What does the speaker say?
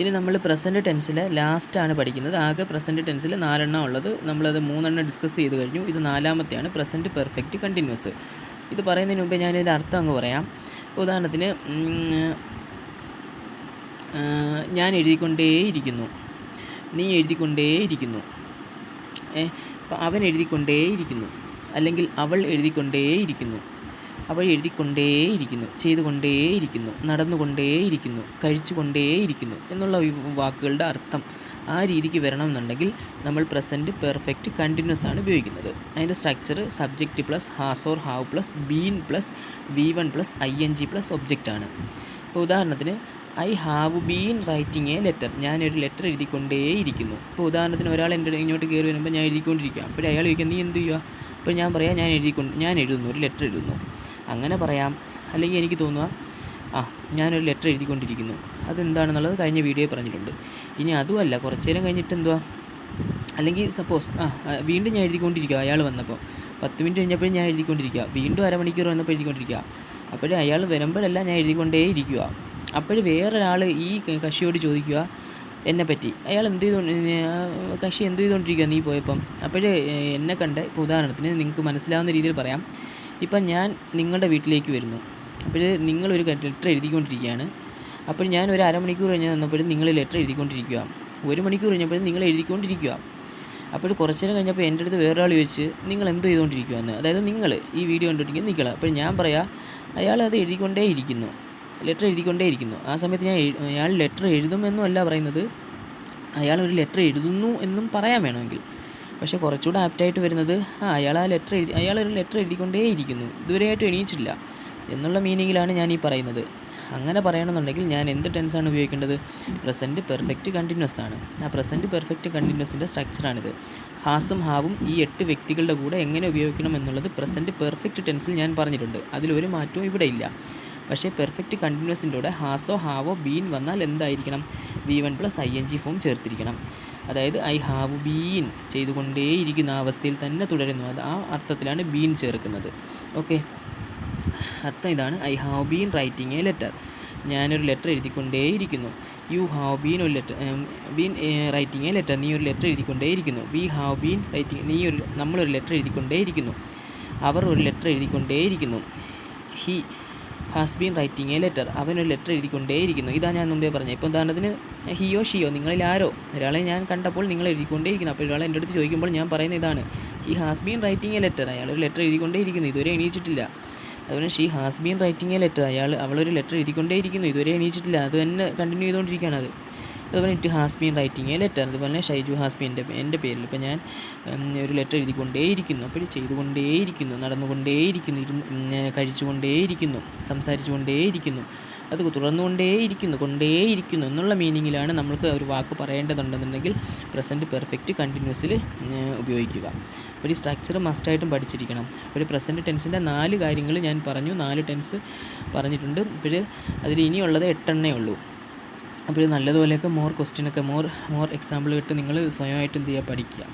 ഇനി നമ്മൾ പ്രസൻറ്റ് ടെൻസിലെ ലാസ്റ്റാണ് പഠിക്കുന്നത്. ആകെ പ്രസൻറ്റ് ടെൻസിൽ 4 ഉള്ളത്. നമ്മളത് 3 ഡിസ്കസ് ചെയ്ത് കഴിഞ്ഞു. ഇത് 4-മത്തെയാണ് പ്രസൻറ്റ് പെർഫെക്റ്റ് കണ്ടിന്യൂസ്. ഇത് പറയുന്നതിന് മുമ്പേ ഞാനിതിൻ്റെ അർത്ഥം അങ്ങ് പറയാം. ഉദാഹരണത്തിന് ഞാൻ എഴുതിക്കൊണ്ടേയിരിക്കുന്നു, നീ എഴുതിക്കൊണ്ടേയിരിക്കുന്നു, അവൻ എഴുതിക്കൊണ്ടേയിരിക്കുന്നു, അല്ലെങ്കിൽ അവൾ എഴുതിക്കൊണ്ടേയിരിക്കുന്നു, അവൾ എഴുതിക്കൊണ്ടേയിരിക്കുന്നു, ചെയ്തുകൊണ്ടേയിരിക്കുന്നു, നടന്നുകൊണ്ടേയിരിക്കുന്നു, കഴിച്ചുകൊണ്ടേയിരിക്കുന്നു എന്നുള്ള വാക്കുകളുടെ അർത്ഥം ആ രീതിക്ക് വരണമെന്നുണ്ടെങ്കിൽ നമ്മൾ പ്രസൻറ്റ് പെർഫെക്റ്റ് കണ്ടിന്യൂസ് ആണ് ഉപയോഗിക്കുന്നത്. അതിൻ്റെ structure subject plus has or have plus been plus V1 plus ING plus object ആണ്. ഇപ്പോൾ ഉദാഹരണത്തിന് I have been writing a letter, ഞാനൊരു ലെറ്റർ എഴുതിക്കൊണ്ടേയിരിക്കുന്നു. ഇപ്പോൾ ഉദാഹരണത്തിന് ഒരാൾ എൻ്റെ ഇങ്ങോട്ട് കയറി വരുമ്പോൾ ഞാൻ എഴുതിക്കൊണ്ടിരിക്കുക. അപ്പോൾ അയാൾ ചോദിക്കുക നീ എന്ത് ചെയ്യുക? അപ്പോൾ ഞാൻ പറയാം ഞാൻ എഴുതുന്നു, ഒരു ലെറ്റർ എഴുതുന്നു, അങ്ങനെ പറയാം. അല്ലെങ്കിൽ എനിക്ക് തോന്നുക ഞാനൊരു ലെറ്റർ എഴുതിക്കൊണ്ടിരിക്കുന്നു, അതെന്താണെന്നുള്ളത് കഴിഞ്ഞ വീഡിയോയിൽ പറഞ്ഞിട്ടുണ്ട്. ഇനി അതുമല്ല, കുറച്ച് നേരം കഴിഞ്ഞിട്ട് എന്തുവാ, അല്ലെങ്കിൽ സപ്പോസ് വീണ്ടും ഞാൻ എഴുതിക്കൊണ്ടിരിക്കുക, അയാൾ വന്നപ്പോൾ 10 മിനിറ്റ് കഴിഞ്ഞപ്പോഴും ഞാൻ എഴുതിക്കൊണ്ടിരിക്കുക, വീണ്ടും അരമണിക്കൂർ വന്നപ്പോൾ എഴുതിക്കൊണ്ടിരിക്കുക. അപ്പോഴും അയാൾ വരുമ്പോഴല്ല ഞാൻ എഴുതിക്കൊണ്ടേയിരിക്കുക. അപ്പോൾ വേറൊരാൾ ഈ കക്ഷിയോട് ചോദിക്കുക എന്നെപ്പറ്റി, അയാൾ കക്ഷി എന്ത് ചെയ്തുകൊണ്ടിരിക്കുക നീ പോയപ്പം. അപ്പോഴേ എന്നെ കണ്ട്, ഇപ്പോൾ ഉദാഹരണത്തിന് നിങ്ങൾക്ക് മനസ്സിലാവുന്ന രീതിയിൽ പറയാം. ഇപ്പം ഞാൻ നിങ്ങളുടെ വീട്ടിലേക്ക് വരുന്നു, അപ്പോൾ നിങ്ങളൊരു ലെറ്റർ എഴുതിക്കൊണ്ടിരിക്കുകയാണ്. അപ്പോൾ ഞാൻ ഒരു അരമണിക്കൂർ കഴിഞ്ഞ് വന്നപ്പോഴും നിങ്ങൾ ലെറ്റർ എഴുതിക്കൊണ്ടിരിക്കുക, 1 മണിക്കൂർ കഴിഞ്ഞപ്പോഴും നിങ്ങൾ എഴുതിക്കൊണ്ടിരിക്കുക. അപ്പോൾ കുറച്ച് നേരം കഴിഞ്ഞപ്പോൾ എൻ്റെ അടുത്ത് വേറൊരാൾ ചോദിച്ച് നിങ്ങൾ എന്ത് ചെയ്തുകൊണ്ടിരിക്കുകയെന്ന്, അതായത് നിങ്ങൾ ഈ വീഡിയോ കണ്ടിരിക്കുന്നത് നിങ്ങൾ. അപ്പോൾ ഞാൻ പറയാം അയാൾ അത് എഴുതിക്കൊണ്ടേയിരിക്കുന്നു, ലെറ്റർ എഴുതിക്കൊണ്ടേയിരിക്കുന്നു. ആ സമയത്ത് അയാൾ ലെറ്റർ എഴുതുമെന്നും അല്ല പറയുന്നത്, അയാൾ ഒരു ലെറ്റർ എഴുതുന്നു എന്നും പറയാൻ വേണമെങ്കിൽ. പക്ഷേ കുറച്ചുകൂടെ ആപ്റ്റായിട്ട് വരുന്നത് അയാളൊരു ലെറ്റർ എഴുതിക്കൊണ്ടേയിരിക്കുന്നു, ഇതുവരെയായിട്ട് എണീച്ചില്ല എന്നുള്ള മീനിങ്ങിലാണ് ഞാൻ ഈ പറയുന്നത്. അങ്ങനെ പറയണമെന്നുണ്ടെങ്കിൽ ഞാൻ എന്ത് ടെൻസാണ് ഉപയോഗിക്കേണ്ടത്? പ്രസൻറ്റ് പെർഫെക്റ്റ് കണ്ടിന്യൂസ് ആണ്. ആ പ്രസൻറ്റ് പെർഫെക്റ്റ് കണ്ടിന്യൂസിൻ്റെ സ്ട്രക്ചറാണിത്. ഹാസും ഹാവും ഈ 8 വ്യക്തികളുടെ കൂടെ എങ്ങനെ ഉപയോഗിക്കണം എന്നുള്ളത് പ്രസൻറ്റ് പെർഫെക്റ്റ് ടെൻസിൽ ഞാൻ പറഞ്ഞിട്ടുണ്ട്. അതിലൊരു മാറ്റവും ഇവിടെ ഇല്ല. പക്ഷേ പെർഫെക്റ്റ് കണ്ടിന്യൂസിൻ്റെ കൂടെ ഹാസോ ഹാവോ ബീൻ വന്നാൽ എന്തായിരിക്കണം? V1 plus ING form ചേർത്തിരിക്കണം. അതായത് ഐ ഹാവ് ബീൻ ചെയ്തുകൊണ്ടേയിരിക്കുന്ന ആ അവസ്ഥയിൽ തന്നെ തുടരുന്നു, അത് ആ അർത്ഥത്തിലാണ് ബീൻ ചേർക്കുന്നത്. ഓക്കെ, അർത്ഥം ഇതാണ്. I have been writing a letter, ഞാനൊരു ലെറ്റർ എഴുതിക്കൊണ്ടേയിരിക്കുന്നു. You have been writing a letter, നീ ഒരു ലെറ്റർ എഴുതിക്കൊണ്ടേയിരിക്കുന്നു. വി ഹാവ് ബീൻ റൈറ്റിംഗ്, നമ്മളൊരു ലെറ്റർ എഴുതിക്കൊണ്ടേയിരിക്കുന്നു. അവർ ഒരു ലെറ്റർ എഴുതിക്കൊണ്ടേയിരിക്കുന്നു. He has been writing a letter, അവനൊരു ലെറ്റർ എഴുതിക്കൊണ്ടേയിരിക്കുന്നു. ഇതാണ് ഞാൻ മുമ്പേ പറഞ്ഞത്. ഇപ്പോൾ ഉദാഹരണത്തിന് ഹിയോ ഷിയോ, നിങ്ങളിൽ ആരോ ഒരാളെ ഞാൻ കണ്ടപ്പോൾ നിങ്ങൾ എഴുതിക്കൊണ്ടേയിരിക്കുന്നു. അപ്പോൾ ഒരാളെ എൻ്റെ അടുത്ത് ചോദിക്കുമ്പോൾ ഞാൻ പറയുന്ന ഇതാണ്, he has been writing a letter, അയാളൊരു ലെറ്റർ എഴുതിക്കൊണ്ടേയിരിക്കുന്നു, ഇതുവരെ എണീച്ചിട്ടില്ല. അതുപോലെ she has been writing a letter, അവളൊരു ലെറ്റർ എഴുതിക്കൊണ്ടേയിരിക്കുന്നു, ഇതുവരെ എണീച്ചിട്ടില്ല, അത് തന്നെ കണ്ടിന്യൂ ചെയ്തുകൊണ്ടിരിക്കുകയാണ് അത്. അതുപോലെ it has been writing a letter, അതുപോലെ ഷൈജു ഹാസ് ബീൻ എൻ്റെ പേരിൽ ഇപ്പോൾ ഞാൻ ഒരു ലെറ്റർ എഴുതിക്കൊണ്ടേയിരിക്കുന്നു, അപ്പോൾ ചെയ്തുകൊണ്ടേയിരിക്കുന്നു, നടന്നുകൊണ്ടേയിരിക്കുന്നു, കഴിച്ചുകൊണ്ടേയിരിക്കുന്നു, സംസാരിച്ചുകൊണ്ടേയിരിക്കുന്നു, അത് തുടർന്നുകൊണ്ടേയിരിക്കുന്നു എന്നുള്ള മീനിങ്ങിലാണ് നമ്മൾക്ക് ഒരു വാക്ക് പറയേണ്ടതുണ്ടെന്നുണ്ടെങ്കിൽ പ്രസൻറ്റ് പെർഫെക്റ്റ് കണ്ടിന്യൂസിൽ ഉപയോഗിക്കുക. അപ്പോൾ ഈ സ്ട്രക്ചർ മസ്റ്റായിട്ടും പഠിച്ചിരിക്കണം. അപ്പോൾ പ്രസൻറ്റ് ടെൻസിൻ്റെ 4 കാര്യങ്ങൾ ഞാൻ പറഞ്ഞു, 4 ടെൻസ് പറഞ്ഞിട്ടുണ്ട്. ഇപ്പോൾ അതിൽ ഇനിയുള്ളത് 8 ഉള്ളൂ. അപ്പോൾ നല്ലതുപോലെയൊക്കെ മോർ ക്വസ്റ്റ്യനൊക്കെ മോർ എക്സാമ്പിൾ ഇട്ട് നിങ്ങൾ സ്വയമായിട്ട് എന്ത് ചെയ്യുക, പഠിക്കുക.